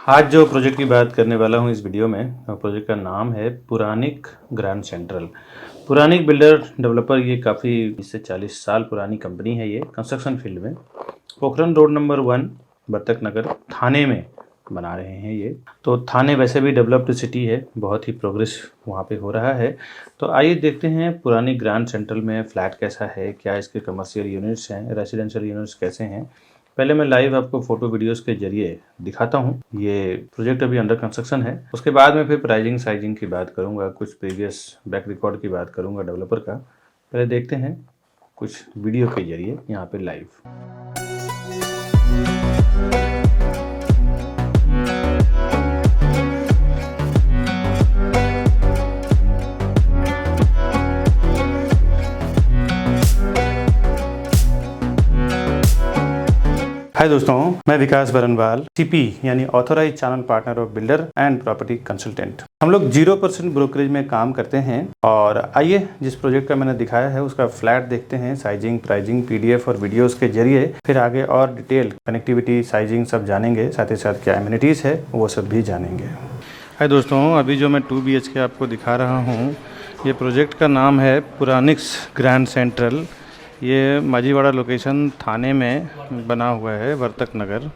आज जो प्रोजेक्ट की बात करने वाला हूँ इस वीडियो में, प्रोजेक्ट का नाम है Puranic grand central. Puranic builder developer, ये काफ़ी 20 से 40 साल पुरानी कंपनी है। ये कंस्ट्रक्शन फील्ड में पोखरन रोड नंबर 1 बत्तख नगर थाने में बना रहे हैं ये। तो थाने वैसे भी डेवलप्ड सिटी है, बहुत ही प्रोग्रेस वहाँ पे हो रहा है। तो आइए देखते हैं पुरानी ग्रैंड सेंट्रल में फ्लैट कैसा है, क्या इसके कमर्शियल यूनिट्स हैं, रेजिडेंशियल यूनिट्स कैसे हैं। पहले मैं लाइव आपको फोटो वीडियोस के जरिए दिखाता हूँ। ये प्रोजेक्ट अभी अंडर कंस्ट्रक्शन है। उसके बाद में फिर प्राइसिंग साइजिंग की बात करूँगा, कुछ प्रीवियस बैक रिकॉर्ड की बात करूँगा डेवलपर का। पहले देखते हैं कुछ वीडियो के जरिए यहाँ पे लाइव। हाय दोस्तों, मैं विकास बरनवाल, सीपी यानी authorise channel partner of builder and property consultant. हम लोग 0% ब्रोकरेज में काम करते हैं। और आइए जिस प्रोजेक्ट का मैंने दिखाया है उसका फ्लैट देखते हैं, साइजिंग, प्राइसिंग, पीडीएफ और वीडियोस के जरिए। फिर आगे और डिटेल कनेक्टिविटी, साइजिंग सब जानेंगे, साथ ही साथ क्या एमिनिटीज है वो सब भी जानेंगे। हाय दोस्तों, अभी जो मैं 2 BHK आपको दिखा रहा हूँ, ये प्रोजेक्ट का नाम है पुरानिक्स ग्रैंड सेंट्रल। ये माजीवाड़ा लोकेशन थाने में बना हुआ है, वर्तक नगर।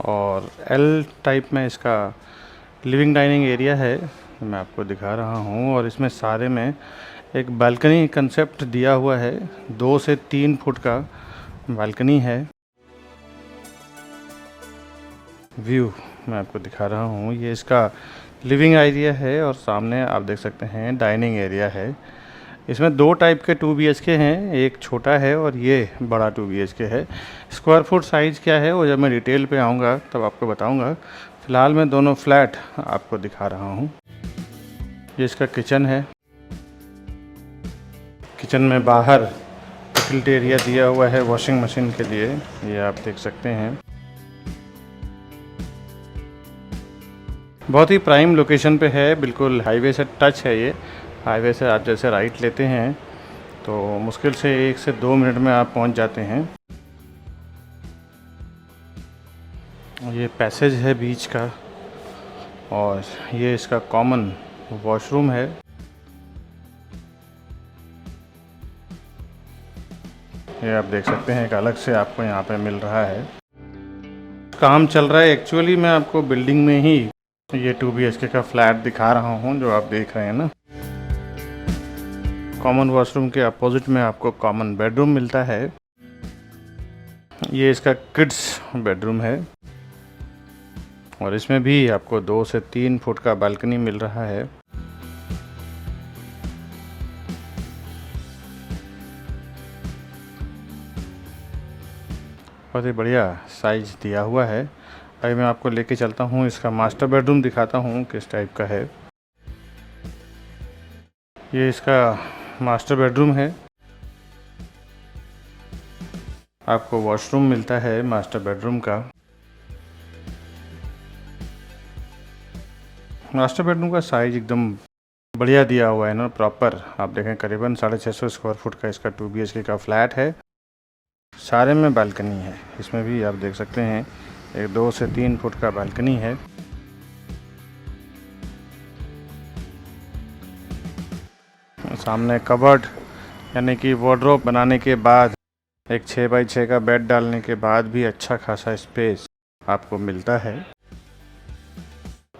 और एल टाइप में इसका लिविंग डाइनिंग एरिया है, मैं आपको दिखा रहा हूँ। और इसमें सारे में एक बालकनी कंसेप्ट दिया हुआ है, 2 से 3 फुट का बालकनी है। व्यू मैं आपको दिखा रहा हूँ, ये इसका लिविंग एरिया है और सामने आप देख सकते हैं डाइनिंग एरिया है। इसमें 2 टाइप के 2 BHK हैं, एक छोटा है और ये बड़ा 2 BHK है। स्क्वायर फुट साइज़ क्या है वो जब मैं डिटेल पे आऊँगा तब आपको बताऊँगा। फ़िलहाल मैं दोनों फ्लैट आपको दिखा रहा हूँ। ये इसका किचन है। किचन में बाहर यूटिलिटी एरिया दिया हुआ है वॉशिंग मशीन के लिए, ये आप देख सकते हैं। बहुत ही प्राइम लोकेशन पे है, बिल्कुल हाईवे से टच है ये। हाईवे से आप जैसे राइट लेते हैं तो मुश्किल से 1 से 2 मिनट में आप पहुंच जाते हैं। ये पैसेज है बीच का और ये इसका कॉमन वॉशरूम है। ये आप देख सकते हैं, एक अलग से आपको यहाँ पे मिल रहा है। काम चल रहा है एक्चुअली। मैं आपको बिल्डिंग में ही ये 2 BHK का फ्लैट दिखा रहा हूँ जो आप देख रहे हैं ना। कॉमन वॉशरूम के अपोजिट में आपको कॉमन बेडरूम मिलता है। ये इसका किड्स बेडरूम है और इसमें भी आपको 2 से 3 फुट का बालकनी मिल रहा है। बहुत ही बढ़िया साइज दिया हुआ है। अभी मैं आपको लेके चलता हूँ, इसका मास्टर बेडरूम दिखाता हूँ किस टाइप का है। ये इसका मास्टर बेडरूम है। आपको वॉशरूम मिलता है मास्टर बेडरूम का। मास्टर बेडरूम का साइज एकदम बढ़िया दिया हुआ है ना, प्रॉपर। आप देखें करीबन 650 स्क्वायर फुट का इसका 2 BHK का फ्लैट है। सारे में बालकनी है, इसमें भी आप देख सकते हैं एक 2 से 3 फुट का बालकनी है। सामने कबर्ड यानी कि वार्डरोब बनाने के बाद एक 6 बाई 6 का बेड डालने के बाद भी अच्छा खासा स्पेस आपको मिलता है।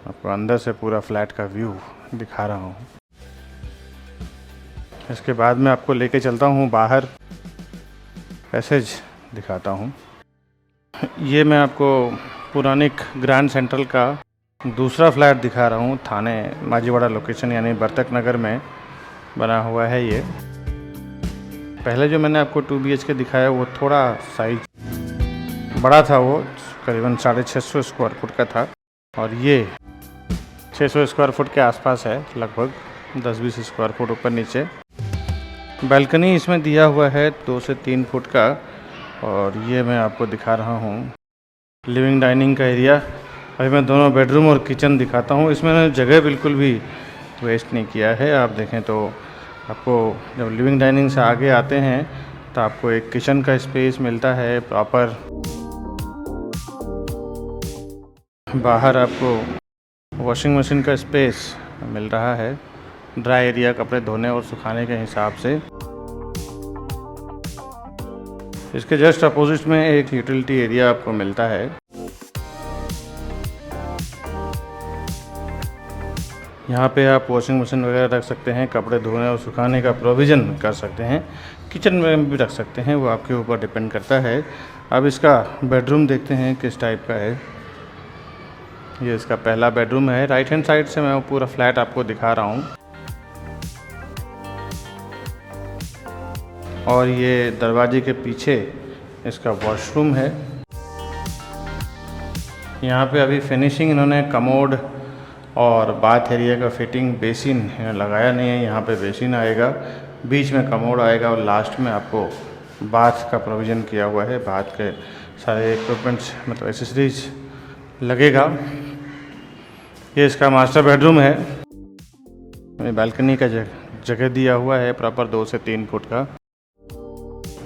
आपको अंदर से पूरा फ्लैट का व्यू दिखा रहा हूँ। इसके बाद मैं आपको लेके चलता हूँ बाहर, पैसेज दिखाता हूँ। ये मैं आपको पुरानिक ग्रैंड सेंट्रल का दूसरा फ्लैट दिखा रहा हूँ। थाने माजीवाड़ा लोकेशन यानी बत्तख नगर में बना हुआ है ये। पहले जो मैंने आपको 2 BHK दिखाया वो थोड़ा साइज बड़ा था, वो करीबन 650 स्क्वायर फुट का था। और ये 600 स्क्वायर फुट के आसपास है, लगभग 10-20 स्क्वायर फुट ऊपर नीचे। बालकनी इसमें दिया हुआ है 2 से 3 फुट का। और ये मैं आपको दिखा रहा हूँ लिविंग डाइनिंग का एरिया। अभी मैं दोनों बेडरूम और किचन दिखाता हूँ। इसमें मैंने जगह बिल्कुल भी वेस्ट नहीं किया है। आप देखें तो आपको जब लिविंग डाइनिंग से आगे आते हैं तो आपको एक किचन का स्पेस मिलता है प्रॉपर। बाहर आपको वॉशिंग मशीन का स्पेस मिल रहा है, ड्राई एरिया कपड़े धोने और सुखाने के हिसाब से। इसके जस्ट अपोजिट में एक यूटिलिटी एरिया आपको मिलता है। यहाँ पे आप वॉशिंग मशीन वगैरह रख सकते हैं, कपड़े धोने और सुखाने का प्रोविज़न कर सकते हैं। किचन में भी रख सकते हैं, वो आपके ऊपर डिपेंड करता है। अब इसका बेडरूम देखते हैं किस टाइप का है। ये इसका पहला बेडरूम है। राइट हैंड साइड से मैं वो पूरा फ्लैट आपको दिखा रहा हूँ। और ये दरवाजे के पीछे इसका वॉशरूम है। यहाँ पे अभी फिनिशिंग इन्होंने कमोड और बाथ एरिया का फिटिंग बेसिन लगाया नहीं है। यहाँ पे बेसिन आएगा, बीच में कमोड आएगा और लास्ट में आपको बाथ का प्रोविज़न किया हुआ है। बाथ के सारे इक्विपमेंट्स मतलब एसेसरीज लगेगा। ये इसका मास्टर बेडरूम है। बालकनी का जगह दिया हुआ है प्रॉपर 2 से 3 फुट का।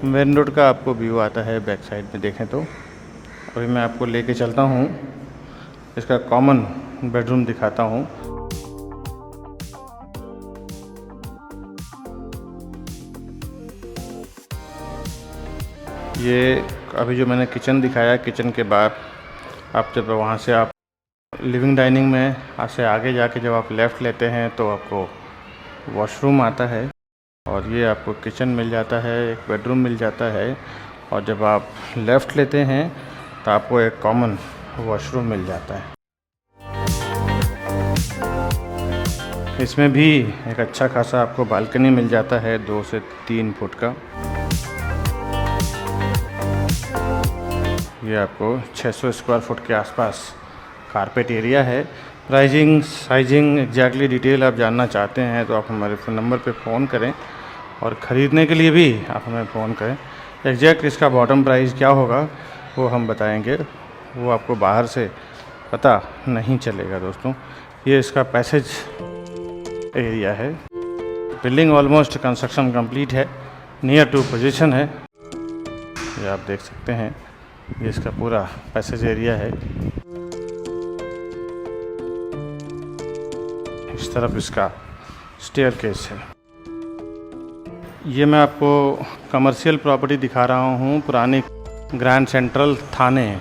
मेन रोड का आपको व्यू आता है बैक साइड में देखें तो। अभी मैं आपको लेके चलता हूँ, इसका कॉमन बेडरूम दिखाता हूँ। ये अभी जो मैंने किचन दिखाया, किचन के बाद आप जब वहाँ से आप लिविंग डाइनिंग में से आगे जाके जब आप लेफ़्ट लेते हैं तो आपको वॉशरूम आता है और ये आपको किचन मिल जाता है, एक बेडरूम मिल जाता है। और जब आप लेफ़्ट लेते हैं तो आपको एक कॉमन वॉशरूम मिल जाता है। इसमें भी एक अच्छा खासा आपको बालकनी मिल जाता है 2 से 3 फुट का। ये आपको 600 स्क्वायर फुट के आसपास कारपेट एरिया है। प्राइजिंग साइजिंग एग्जैक्टली डिटेल आप जानना चाहते हैं तो आप हमारे फ़ोन नंबर पे फ़ोन करें और ख़रीदने के लिए भी आप हमें फ़ोन करें। एग्जैक्ट इसका बॉटम प्राइस क्या होगा वो हम बताएंगे, वो आपको बाहर से पता नहीं चलेगा दोस्तों। ये इसका पैसेज एरिया है। बिल्डिंग ऑलमोस्ट कंस्ट्रक्शन कंप्लीट है, नियर टू पोजीशन है। ये आप देख सकते हैं, ये इसका पूरा पैसेज एरिया है। इस तरफ इसका स्टेयरकेस है। ये मैं आपको कमर्शियल प्रॉपर्टी दिखा रहा हूँ पुरानी ग्रैंड सेंट्रल थाने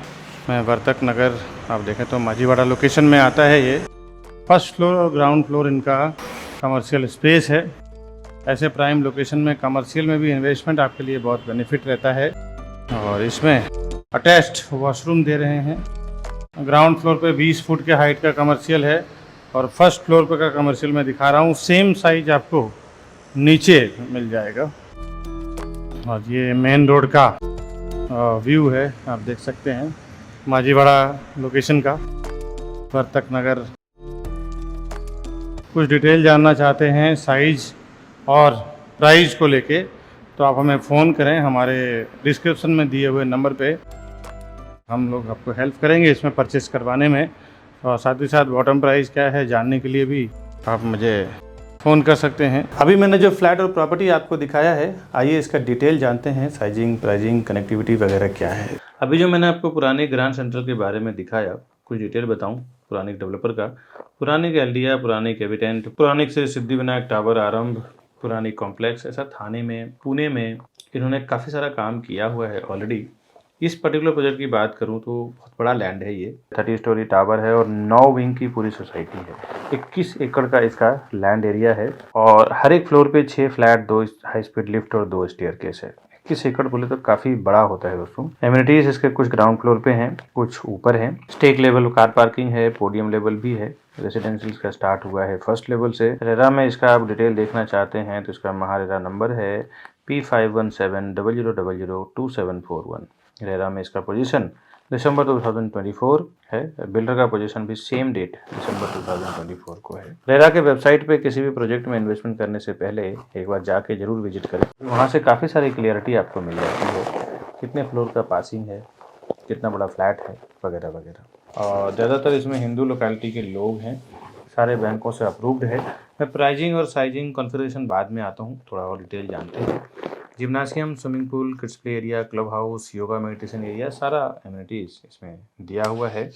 में, वर्तक नगर। आप देखें तो माजीवाड़ा लोकेशन में आता है। ये फर्स्ट फ्लोर और ग्राउंड फ्लोर इनका कमर्शियल स्पेस है। ऐसे प्राइम लोकेशन में कमर्शियल में भी इन्वेस्टमेंट आपके लिए बहुत बेनिफिट रहता है। और इसमें अटैच्ड वॉशरूम दे रहे हैं। ग्राउंड फ्लोर पे 20 फुट के हाइट का कमर्शियल है और फर्स्ट फ्लोर पे का कमर्शियल मैं दिखा रहा हूँ। सेम साइज आपको नीचे मिल जाएगा। और ये मेन रोड का व्यू है, आप देख सकते हैं माजीवाड़ा लोकेशन का, वर्तक नगर। कुछ डिटेल जानना चाहते हैं साइज़ और प्राइस को लेके तो आप हमें फ़ोन करें। हमारे डिस्क्रिप्शन में दिए हुए नंबर पे हम लोग आपको हेल्प करेंगे इसमें परचेस करवाने में। और साथ ही साथ बॉटम प्राइस क्या है जानने के लिए भी आप मुझे फ़ोन कर सकते हैं। अभी मैंने जो फ्लैट और प्रॉपर्टी आपको दिखाया है, आइए इसका डिटेल जानते हैं। साइजिंग, प्राइजिंग, कनेक्टिविटी वगैरह क्या है। अभी जो मैंने आपको पुराने ग्रैंड सेंट्रल के बारे में दिखाया, कुछ डिटेल बताऊं पुराने डेवलपर का। पुराने एल्डिया, पुराने कैविटेंट, पुराने से सिद्धिविनायक टावर आरंभ, पुरानी कॉम्प्लेक्स, ऐसा थाने में, पुणे में इन्होंने काफ़ी सारा काम किया हुआ है ऑलरेडी। इस पर्टिकुलर प्रोजेक्ट की बात करूं तो बहुत बड़ा लैंड है। ये 30 स्टोरी टावर है और 9 विंग की पूरी सोसाइटी है। 21 एकड़ का इसका लैंड एरिया है और हर एक फ्लोर पे 6 फ्लैट, 2 हाई स्पीड लिफ्ट और 2 स्टेयरकेस है। 21 एकड़ बोले तो काफ़ी बड़ा होता है दोस्तों। एमिनिटीज इसके कुछ ग्राउंड फ्लोर पे हैं, कुछ ऊपर है। स्टेक लेवल कार पार्किंग है, पोडियम लेवल भी है। रेसिडेंशियल का स्टार्ट हुआ है फर्स्ट लेवल से। रेरा में इसका आप डिटेल देखना चाहते हैं तो इसका महारेरा नंबर है P5170002741। रेरा में इसका पोजीशन दिसंबर 2024 है। बिल्डर का पोजीशन भी सेम डेट दिसंबर 2024 को है। रेरा के वेबसाइट पे किसी भी प्रोजेक्ट में इन्वेस्टमेंट करने से पहले एक बार जाके जरूर विजिट करें। वहाँ से काफ़ी सारी क्लियरिटी आपको मिल जाती है, कितने फ्लोर का पासिंग है, कितना बड़ा फ्लैट है वगैरह वगैरह। और ज़्यादातर इसमें हिंदू लोकेलिटी के लोग हैं, सारे बैंकों से अप्रूव्ड है। मैं प्राइजिंग और साइजिंग कॉन्फ़िगरेशन बाद में आता हूँ, थोड़ा और डिटेल जानते हैं। जिम्नासियम, swimming pool, kids play area, club house, yoga meditation area, सारा एमिनिटीज़ इसमें दिया हुआ है।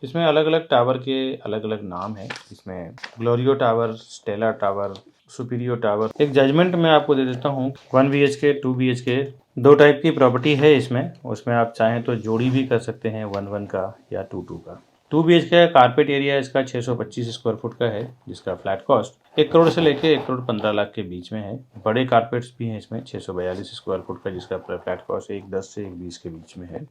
इसमें अलग अलग टावर के अलग अलग नाम हैं। इसमें ग्लोरियो टावर, स्टेला टावर, सुपीरियो टावर। एक जजमेंट मैं आपको दे देता हूँ। 1 BHK, 2 BHK, दो टाइप की प्रॉपर्टी है इसमें। उसमें आप चाहें तो जोड़ी भी कर सकते हैं 1-1 का या 2-2 का। 2 BHK का कारपेट एरिया इसका 625 स्क्वायर फुट का है, जिसका फ्लैट कॉस्ट 1 करोड़ से लेके 1 करोड़ 15 लाख के बीच में है। बड़े कारपेट्स भी हैं इसमें 642 स्क्वायर फुट का, जिसका फ्लैट कॉस्ट 110 से 120 के बीच में है।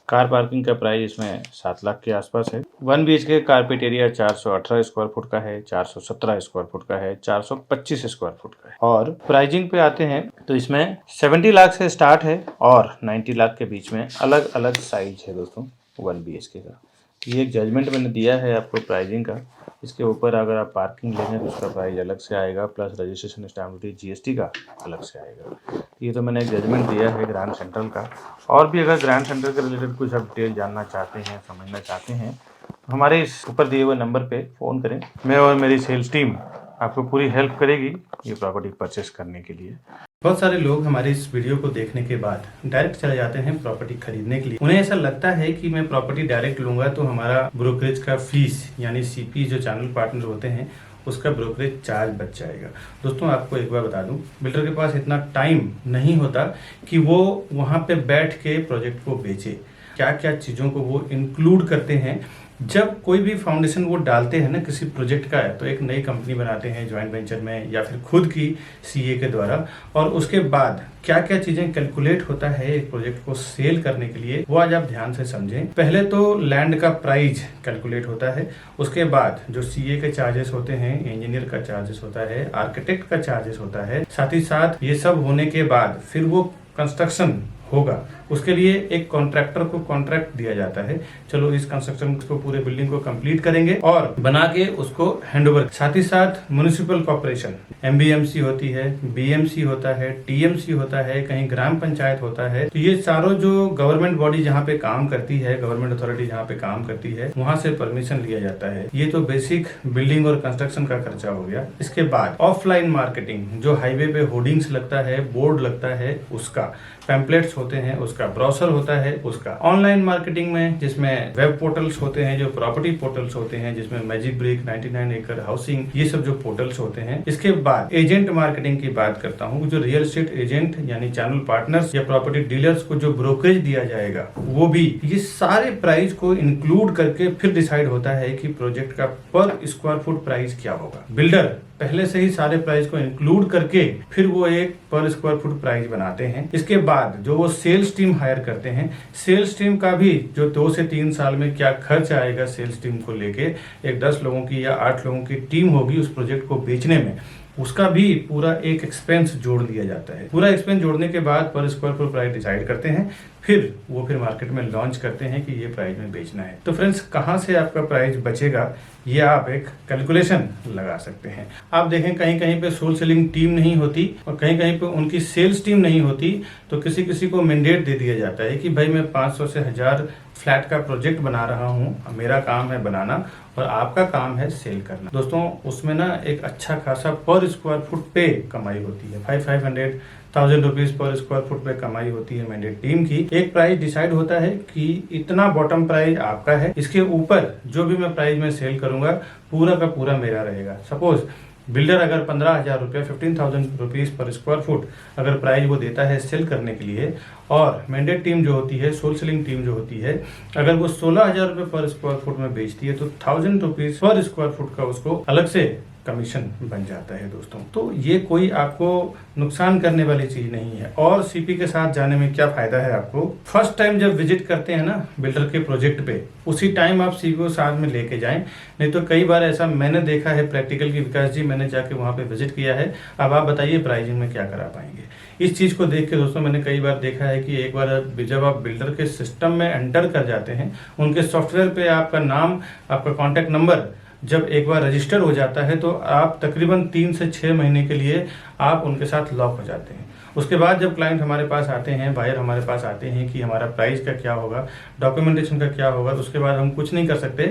कार पार्किंग का प्राइस इसमें 7 लाख के आसपास है। 1 BHK carpet area 418 square foot का है, 417 स्क्वायर फुट का है, 425 स्क्वायर फुट का है। और प्राइजिंग पे आते हैं तो इसमें 70 लाख से स्टार्ट है और 90 लाख के बीच में अलग अलग साइज है दोस्तों 1 BHK का। ये एक जजमेंट मैंने दिया है आपको प्राइजिंग का। इसके ऊपर अगर आप पार्किंग लेंगे तो उसका प्राइस अलग से आएगा, plus registration stamp duty GST का अलग से आएगा। ये तो मैंने एक जजमेंट दिया है ग्रैंड सेंट्रल का। और भी अगर ग्रैंड सेंट्रल के रिलेटेड कुछ आप डिटेल जानना चाहते हैं, समझना चाहते हैं, तो हमारे इस ऊपर दिए हुए नंबर पे फ़ोन करें। मैं और मेरी सेल्स टीम आपको पूरी हेल्प करेगी ये प्रॉपर्टी परचेस करने के लिए। बहुत सारे लोग हमारे इस वीडियो को देखने के बाद डायरेक्ट चले जाते हैं प्रॉपर्टी खरीदने के लिए। उन्हें ऐसा लगता है कि मैं प्रॉपर्टी डायरेक्ट लूंगा तो हमारा ब्रोकरेज का फीस यानी CP जो चैनल पार्टनर होते हैं उसका ब्रोकरेज चार्ज बच जाएगा। दोस्तों आपको एक बार बता दूं, बिल्डर के पास इतना टाइम नहीं होता कि वो वहां पे बैठ के प्रोजेक्ट को बेचे। क्या क्या चीज़ों को वो इंक्लूड करते हैं। जब कोई भी फाउंडेशन वो डालते हैं ना किसी प्रोजेक्ट का है, तो एक नई कंपनी बनाते हैं ज्वाइंट वेंचर में या फिर खुद की CA के द्वारा, और उसके बाद क्या क्या चीजें कैलकुलेट होता है एक प्रोजेक्ट को सेल करने के लिए, वो आज आप ध्यान से समझें। पहले तो लैंड का प्राइस कैलकुलेट होता है, उसके बाद जो CA के चार्जेस होते हैं, इंजीनियर का चार्जेस होता है, आर्किटेक्ट का चार्जेस होता है, साथ ही साथ ये सब होने के बाद फिर वो कंस्ट्रक्शन होगा। उसके लिए एक कॉन्ट्रैक्टर को कॉन्ट्रैक्ट दिया जाता है, चलो इस कंस्ट्रक्शन को पूरे बिल्डिंग को कंप्लीट करेंगे और बना के उसको हैंडओवर। साथ ही साथ म्युनिसिपल कॉर्पोरेशन MBMC होती है, BMC होता है, TMC होता है, कहीं ग्राम पंचायत होता है। तो ये सारों जो गवर्नमेंट बॉडी जहाँ पे काम करती है, गवर्नमेंट अथॉरिटी जहाँ पे काम करती है, वहां से परमिशन लिया जाता है। ये तो बेसिक बिल्डिंग और कंस्ट्रक्शन का खर्चा हो गया। इसके बाद ऑफलाइन मार्केटिंग, जो हाईवे पे होर्डिंग्स लगता है, बोर्ड लगता है, उसका पैम्पलेट्स होते हैं, उसका ब्रोशर होता है, उसका ऑनलाइन मार्केटिंग में जिसमें वेब पोर्टल्स होते हैं, जो प्रॉपर्टी पोर्टल्स होते हैं, जिसमें मैजिक ब्रिक, 99 एकड़ हाउसिंग, ये सब जो पोर्टल्स होते हैं। इसके बाद एजेंट मार्केटिंग की बात करता हूँ, जो रियल एस्टेट एजेंट यानी चैनल पार्टनर्स या प्रॉपर्टी डीलर्स को जो ब्रोकरेज दिया जाएगा, वो भी ये सारे प्राइस को इंक्लूड करके फिर डिसाइड होता है कि प्रोजेक्ट का पर स्क्वायर फुट प्राइस क्या होगा। बिल्डर पहले से ही सारे प्राइस को इंक्लूड करके फिर वो एक पर स्क्वायर फुट प्राइस बनाते हैं। इसके बाद जो वो सेल्स टीम हायर करते हैं, सेल्स टीम का भी जो 2 से 3 साल में क्या खर्च आएगा सेल्स टीम को लेके, एक 10 लोगों की या 8 लोगों की टीम होगी उस प्रोजेक्ट को बेचने में, उसका भी पूरा एक एक्सपेंस जोड़ दिया जाता है। पूरा एक्सपेंस जोड़ने के बाद पर स्क्वायर फुट प्राइस डिसाइड करते हैं, फिर मार्केट में लॉन्च करते हैं कि ये प्राइस में बेचना है। तो फ्रेंड्स, कहाँ से आपका प्राइस बचेगा ये आप एक कैलकुलेशन लगा सकते हैं। आप देखें कहीं कहीं पे सोल सेलिंग टीम नहीं होती और कहीं कहीं पे उनकी सेल्स टीम नहीं होती, तो किसी किसी को मैंडेट दे दिया जाता है कि भाई मैं 500 से 1000 फ्लैट का प्रोजेक्ट बना रहा हूँ, मेरा काम है बनाना और आपका काम है सेल करना। दोस्तों उसमें ना एक अच्छा खासा पर स्क्वायर फुट पे कमाई होती है, 500,000 रुपीज पर स्क्वायर फुट पे कमाई होती है मैंडेट टीम की। एक प्राइस डिसाइड होता है कि इतना बॉटम प्राइस आपका है, इसके ऊपर जो भी मैं प्राइस में सेल करूंगा पूरा का पूरा मेरा रहेगा। सपोज बिल्डर अगर 15,000 रुपये 15,000 रुपीज पर स्क्वायर फुट अगर प्राइस वो देता है सेल करने के लिए, और मैंडेट टीम जो होती है, सोल सेलिंग टीम जो होती है, अगर वो 16,000 रुपये पर स्क्वायर फुट में बेचती है तो 1000 रुपीज पर स्क्वायर फुट का उसको अलग से कमीशन बन जाता है दोस्तों। तो ये कोई आपको नुकसान करने वाली चीज नहीं है। और CP के साथ जाने में क्या फायदा है आपको, फर्स्ट टाइम जब विजिट करते हैं ना बिल्डर के प्रोजेक्ट पे, उसी टाइम आप CP को साथ में लेके जाएं। नहीं तो कई बार ऐसा मैंने देखा है प्रैक्टिकल की, विकास जी मैंने जाके वहां पे विजिट किया है, अब आप बताइए प्राइसिंग में क्या करा पाएंगे। इस चीज को देख के दोस्तों मैंने कई बार देखा है कि एक बार जब आप बिल्डर के सिस्टम में एंटर कर जाते हैं, उनके सॉफ्टवेयर पे आपका नाम, आपका कॉन्टेक्ट नंबर जब एक बार रजिस्टर हो जाता है तो आप तकरीबन 3 से 6 महीने के लिए आप उनके साथ लॉक हो जाते हैं। उसके बाद जब क्लाइंट हमारे पास आते हैं, बायर हमारे पास आते हैं कि हमारा प्राइस का क्या होगा, डॉक्यूमेंटेशन का क्या होगा, तो उसके बाद हम कुछ नहीं कर सकते,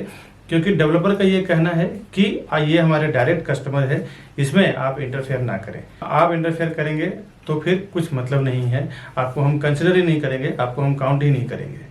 क्योंकि डेवलपर का ये कहना है कि ये हमारे डायरेक्ट कस्टमर है, इसमें आप इंटरफेयर ना करें। आप इंटरफेयर करेंगे तो फिर कुछ मतलब नहीं है, आपको हम कंसिडर ही नहीं करेंगे, आपको हम काउंट ही नहीं करेंगे।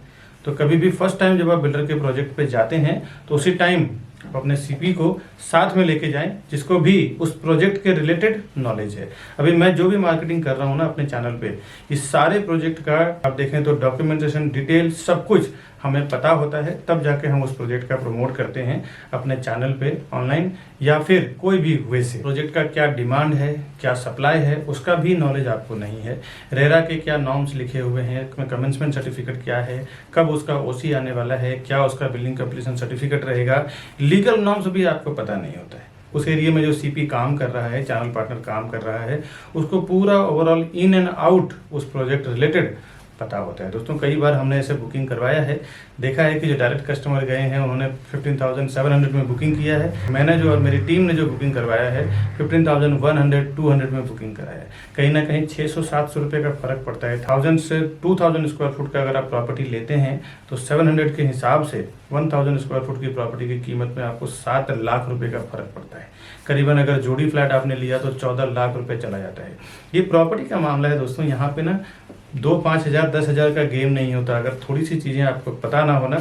तो कभी भी फर्स्ट टाइम जब आप बिल्डर के प्रोजेक्ट पे जाते हैं तो उसी टाइम आप अपने सीपी को साथ में लेके जाएं, जिसको भी उस प्रोजेक्ट के रिलेटेड नॉलेज है। अभी मैं जो भी मार्केटिंग कर रहा हूँ ना अपने चैनल पे, इस सारे प्रोजेक्ट का आप देखें तो डॉक्यूमेंटेशन, डिटेल सब कुछ हमें पता होता है, तब जाके हम उस प्रोजेक्ट का प्रमोट करते हैं अपने चैनल पे ऑनलाइन या फिर कोई भी वे से। प्रोजेक्ट का क्या डिमांड है, क्या सप्लाई है, उसका भी नॉलेज आपको नहीं है। रेरा के क्या नॉर्म्स लिखे हुए हैं, कमेंसमेंट सर्टिफिकेट क्या है, कब उसका ओसी आने वाला है, क्या उसका बिल्डिंग कंप्लीशन सर्टिफिकेट रहेगा, लीगल नॉर्म्स भी आपको पता नहीं होता है। उस एरिया में जो सीपी काम कर रहा है, चैनल पार्टनर काम कर रहा है, उसको पूरा ओवरऑल इन एंड आउट उस प्रोजेक्ट रिलेटेड पता होता है। दोस्तों कई बार हमने ऐसे बुकिंग करवाया है, देखा है कि जो डायरेक्ट कस्टमर गए हैं उन्होंने 15,700 में बुकिंग किया है, मैंने जो और मेरी टीम ने जो बुकिंग करवाया है 15,100 200 में बुकिंग कराया है। कहीं ना कहीं 600-700 रुपये का फर्क पड़ता है। 1000 से 2000 स्क्वायर फुट का अगर आप प्रॉपर्टी लेते हैं तो 700 के हिसाब से 1000 स्क्वायर फुट की प्रॉपर्टी की कीमत में आपको 7 लाख रुपए का फर्क पड़ता है। करीबन अगर जोड़ी फ्लैट आपने लिया तो 14 लाख रुपए चला जाता है। ये प्रॉपर्टी का मामला है दोस्तों, यहाँ पे ना 2-5 हज़ार 10 हज़ार का गेम नहीं होता। अगर थोड़ी सी चीज़ें आपको पता ना हो ना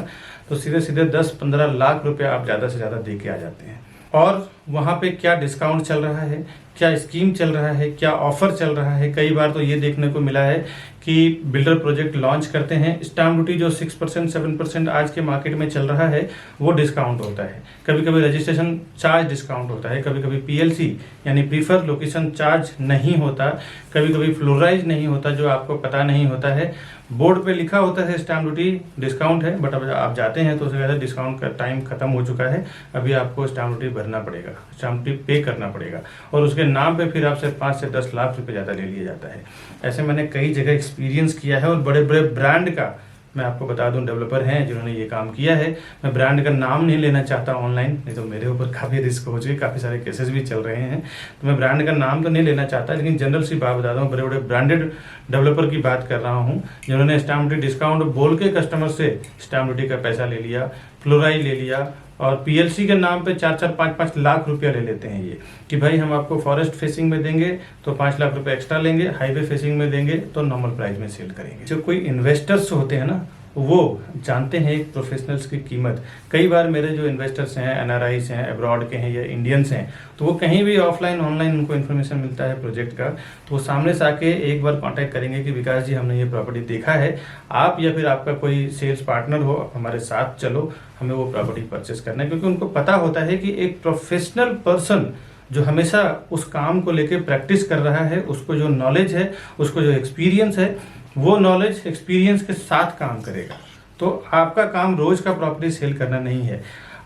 तो सीधे सीधे 10-15 लाख रुपए आप ज़्यादा से ज़्यादा दे के आ जाते हैं। और वहाँ पे क्या डिस्काउंट चल रहा है, क्या स्कीम चल रहा है, क्या ऑफर चल रहा है। कई बार तो ये देखने को मिला है कि बिल्डर प्रोजेक्ट लॉन्च करते हैं, स्टैम्प ड्यूटी जो 6% 7% आज के मार्केट में चल रहा है वो डिस्काउंट होता है। कभी कभी रजिस्ट्रेशन चार्ज डिस्काउंट होता है, कभी कभी पीएलसी यानी प्रीफर लोकेशन चार्ज नहीं होता, कभी कभी फ्लोराइज नहीं होता जो आपको पता नहीं होता है। बोर्ड पे लिखा होता है स्टैम्प ड्यूटी डिस्काउंट है, बट अब आप जाते हैं तो उससे ज़्यादा डिस्काउंट का टाइम खत्म हो चुका है। अभी आपको स्टैम्प ड्यूटी भरना पड़ेगा, स्टैम्प ड्यूटी पे करना पड़ेगा और उसके नाम पे फिर आपसे 5 से 10 लाख रुपए ज़्यादा ले लिया जाता है। ऐसे मैंने कई जगह एक्सपीरियंस किया है और बड़े बड़े ब्रांड का मैं आपको बता दूं डेवलपर हैं जिन्होंने ये काम किया है। मैं ब्रांड का नाम नहीं लेना चाहता ऑनलाइन, नहीं तो मेरे ऊपर काफ़ी रिस्क हो चुके, काफ़ी सारे केसेस भी चल रहे हैं, तो मैं ब्रांड का नाम तो नहीं लेना चाहता, लेकिन जनरल सी बात बता दूं, बड़े बड़े ब्रांडेड डेवलपर की बात कर रहा हूँ जिन्होंने स्टैम्प ड्यूटी डिस्काउंट बोल के कस्टमर से स्टैम्प ड्यूटी का पैसा ले लिया, फ्लोराइज ले लिया और पीएलसी के नाम पे 4-4 5-5 लाख रुपया ले लेते हैं ये कि भाई हम आपको फॉरेस्ट फेसिंग में देंगे तो 5 लाख रुपए एक्स्ट्रा लेंगे, हाईवे फेसिंग में देंगे तो नॉर्मल प्राइस में सेल करेंगे। जो कोई इन्वेस्टर्स होते हैं ना वो जानते हैं एक प्रोफेशनल्स की कीमत। कई बार मेरे जो इन्वेस्टर्स हैं, एनआरआईस हैं, अब्रॉड के हैं या इंडियंस हैं, तो वो कहीं भी ऑफलाइन ऑनलाइन उनको इन्फॉर्मेशन मिलता है प्रोजेक्ट का, तो वो सामने से आके एक बार कांटेक्ट करेंगे कि विकास जी हमने ये प्रॉपर्टी देखा है, आप या फिर आपका कोई सेल्स पार्टनर हो हमारे साथ चलो, हमें वो प्रॉपर्टी परचेस करना है। क्योंकि उनको पता होता है कि एक प्रोफेशनल पर्सन जो हमेशा उस काम को लेके प्रैक्टिस कर रहा है, उसको जो नॉलेज है, उसको जो एक्सपीरियंस है, वो नॉलेज एक्सपीरियंस के साथ काम करेगा। तो आपका काम रोज का प्रॉपर्टी सेल करना नहीं है।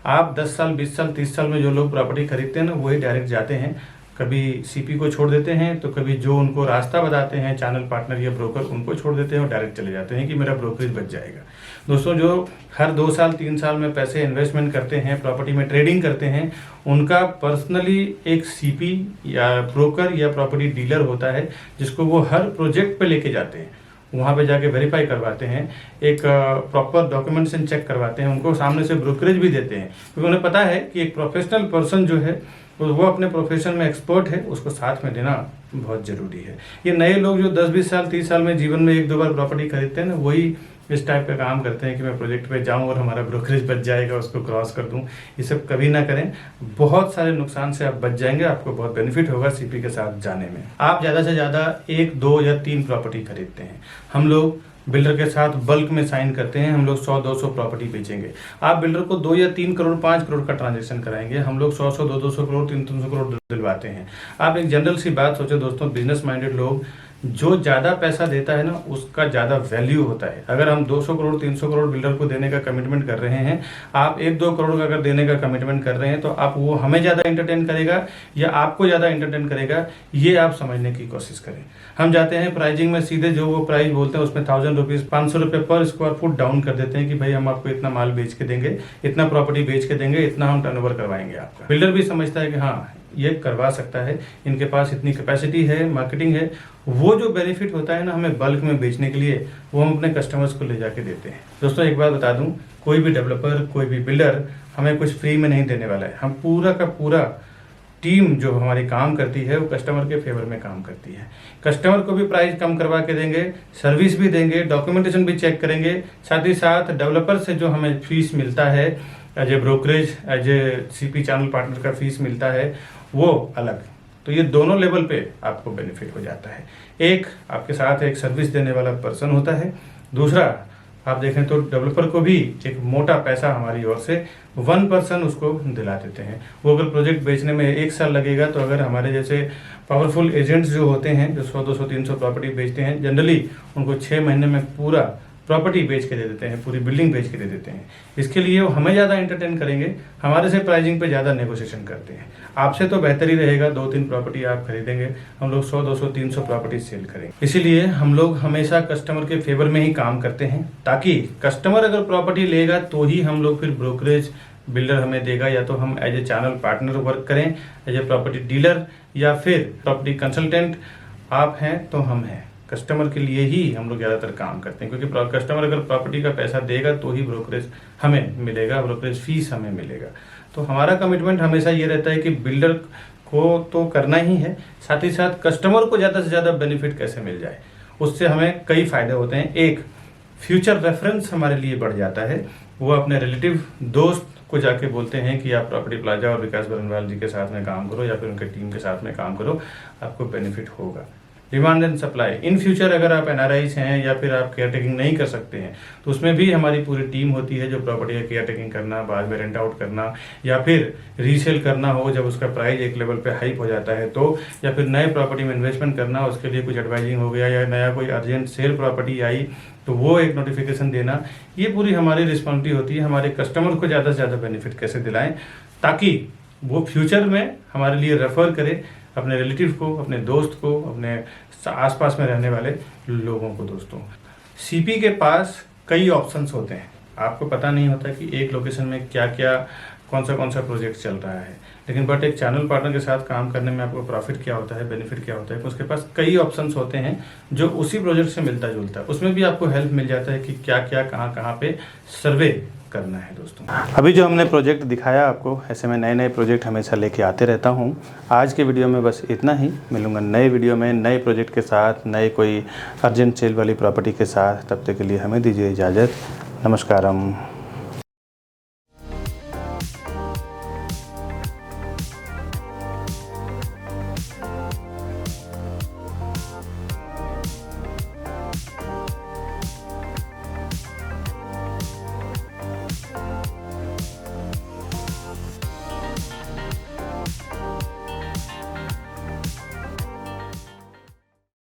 आप 10 साल 20 साल 30 साल में जो लोग प्रॉपर्टी खरीदते हैं ना वही डायरेक्ट जाते हैं, कभी सीपी को छोड़ देते हैं तो कभी जो उनको रास्ता बताते हैं चैनल पार्टनर या ब्रोकर उनको छोड़ देते हैं और डायरेक्ट चले जाते हैं कि मेरा ब्रोकरेज बच जाएगा। दोस्तों जो हर 2 साल 3 साल में पैसे इन्वेस्टमेंट करते हैं, प्रॉपर्टी में ट्रेडिंग करते हैं, उनका पर्सनली एक सीपी या ब्रोकर या प्रॉपर्टी डीलर होता है जिसको वो हर प्रोजेक्ट पे लेके जाते हैं, वहाँ पे जाके वेरीफाई करवाते हैं, एक प्रॉपर डॉक्यूमेंटेशन चेक करवाते हैं, उनको सामने से ब्रोकरेज भी देते हैं, क्योंकि उन्हें पता है कि एक प्रोफेशनल पर्सन जो है वो अपने प्रोफेशन में एक्सपर्ट है, उसको साथ में देना बहुत ज़रूरी है। ये नए लोग जो 10-20 साल 30 साल में जीवन में 1-2 बार प्रॉपर्टी खरीदते हैं ना, वही इस टाइप का काम करते हैं कि मैं प्रोजेक्ट पे जाऊं और हमारा ब्रोकरेज बच जाएगा, उसको क्रॉस कर दूं। ये सब कभी ना करें, बहुत सारे नुकसान से आप बच जाएंगे, आपको बहुत बेनिफिट होगा सीपी के साथ जाने में। आप ज़्यादा से ज़्यादा 1, 2 या 3 प्रॉपर्टी खरीदते हैं, हम लोग बिल्डर के साथ बल्क में साइन करते हैं, हम लोग 100-200 प्रॉपर्टी बेचेंगे। आप बिल्डर को 2 या 3 करोड़ 5 करोड़ का ट्रांजेक्शन कराएंगे, हम लोग 100-100 200 करोड़ 300 करोड़ दिलवाते हैं। आप एक जनरल सी बात सोचो दोस्तों, बिजनेस माइंडेड लोग, जो ज़्यादा पैसा देता है ना उसका ज़्यादा वैल्यू होता है। अगर हम 200 करोड़ 300 करोड़ बिल्डर को देने का कमिटमेंट कर रहे हैं, आप 1-2 करोड़ का अगर देने का कमिटमेंट कर रहे हैं, तो आप वो हमें ज़्यादा एंटरटेन करेगा या आपको ज़्यादा एंटरटेन करेगा, ये आप समझने की कोशिश करें। हम जाते हैं प्राइजिंग में सीधे जो वो प्राइस बोलते हैं उसमें 1000 रुपीज़ 500 रुपये पर स्क्वायर फुट डाउन कर देते हैं कि भाई हम आपको इतना माल बेच के देंगे, इतना प्रॉपर्टी बेच के देंगे, इतना हम टर्नओवर करवाएंगे आपका। बिल्डर भी समझता है कि हाँ ये करवा सकता है, इनके पास इतनी कैपेसिटी है, मार्केटिंग है। वो जो बेनिफिट होता है ना हमें बल्क में बेचने के लिए, वो हम अपने कस्टमर्स को ले जाके देते हैं। दोस्तों एक बात बता दूं, कोई भी डेवलपर, कोई भी बिल्डर हमें कुछ फ्री में नहीं देने वाला है। हम पूरा का पूरा टीम जो हमारी काम करती है वो कस्टमर के फेवर में काम करती है। कस्टमर को भी प्राइस कम करवा के देंगे, सर्विस भी देंगे, डॉक्यूमेंटेशन भी चेक करेंगे, साथ ही साथ डेवलपर से जो हमें फीस मिलता है as a brokerage, as a CP channel partner का फीस मिलता है वो अलग। तो ये दोनों लेवल पे आपको बेनिफिट हो जाता है। एक आपके साथ एक सर्विस देने वाला पर्सन होता है, दूसरा आप देखें तो डेवलपर को भी एक मोटा पैसा हमारी ओर से 1% उसको दिला देते हैं। वो अगर प्रोजेक्ट बेचने में 1 साल लगेगा तो अगर हमारे जैसे पावरफुल एजेंट्स जो होते हैं जो 100, 200, 300 प्रॉपर्टी बेचते हैं, जनरली उनको 6 महीने में पूरा प्रॉपर्टी बेच के दे देते हैं, पूरी बिल्डिंग बेच के दे देते हैं। इसके लिए वो हमें ज़्यादा एंटरटेन करेंगे, हमारे से प्राइसिंग पे ज़्यादा नेगोशिएशन करते हैं। आपसे तो बेहतर ही रहेगा, 2-3 प्रॉपर्टी आप खरीदेंगे, हम लोग 100, 200, 300 प्रॉपर्टी सेल करेंगे। इसीलिए हम लोग हमेशा कस्टमर के फेवर में ही काम करते हैं, ताकि कस्टमर अगर प्रॉपर्टी लेगा तो ही हम लोग फिर ब्रोकरेज बिल्डर हमें देगा, या तो हम as a channel partner work करें, एज ए प्रॉपर्टी डीलर या फिर प्रॉपर्टी कंसल्टेंट। आप हैं तो हम हैं, कस्टमर के लिए ही हम लोग ज़्यादातर काम करते हैं, क्योंकि कस्टमर अगर प्रॉपर्टी का पैसा देगा तो ही ब्रोकरेज हमें मिलेगा, ब्रोकरेज फीस हमें मिलेगा। तो हमारा कमिटमेंट हमेशा ये रहता है कि बिल्डर को तो करना ही है, साथ ही साथ कस्टमर को ज़्यादा से ज़्यादा बेनिफिट कैसे मिल जाए, उससे हमें कई फायदे होते हैं। एक, फ्यूचर रेफरेंस हमारे लिए बढ़ जाता है। वो अपने रिलेटिव दोस्त को जाके बोलते हैं कि आप प्रॉपर्टी प्लाजा और विकास बरनवाल जी के साथ में काम करो या फिर उनके टीम के साथ में काम करो, आपको बेनिफिट होगा। Demand and supply, in future अगर आप एनआरआईज हैं या फिर आप केयर टेकिंग नहीं कर सकते हैं तो उसमें भी हमारी पूरी टीम होती है जो प्रॉपर्टी का केयर टेकिंग करना, बाद में रेंट आउट करना या फिर रीसेल करना हो जब उसका प्राइस एक लेवल पे हाइप हो जाता है तो, या फिर नए प्रॉपर्टी में इन्वेस्टमेंट करना, उसके लिए कुछ एडवाइजिंग हो गया या नया कोई अर्जेंट सेल प्रॉपर्टी आई तो वो एक नोटिफिकेशन देना, ये पूरी हमारी रिस्पॉन्सिबिलिटी होती है। हमारे कस्टमर को ज़्यादा से ज़्यादा बेनिफिट कैसे दिलाएं ताकि वो फ्यूचर में हमारे लिए रेफर करे अपने रिलेटिव को, अपने दोस्त को, अपने आसपास में रहने वाले लोगों को। दोस्तों, सीपी के पास कई ऑप्शंस होते हैं, आपको पता नहीं होता कि एक लोकेशन में क्या क्या कौन सा प्रोजेक्ट चल रहा है, लेकिन बट एक चैनल पार्टनर के साथ काम करने में आपको प्रॉफिट क्या होता है, बेनिफिट क्या होता है, उसके पास कई ऑप्शंस होते हैं जो उसी प्रोजेक्ट से मिलता जुलता है। उसमें भी आपको हेल्प मिल जाता है कि क्या क्या कहाँ पे सर्वे करना है। दोस्तों, अभी जो हमने प्रोजेक्ट दिखाया आपको, ऐसे में नए नए प्रोजेक्ट हमेशा लेके आते रहता हूँ। आज के वीडियो में बस इतना ही, मिलूंगा नए वीडियो में नए प्रोजेक्ट के साथ, नए कोई अर्जेंट सेल वाली प्रॉपर्टी के साथ। तब तक के लिए हमें दीजिए इजाज़त। नमस्कारम।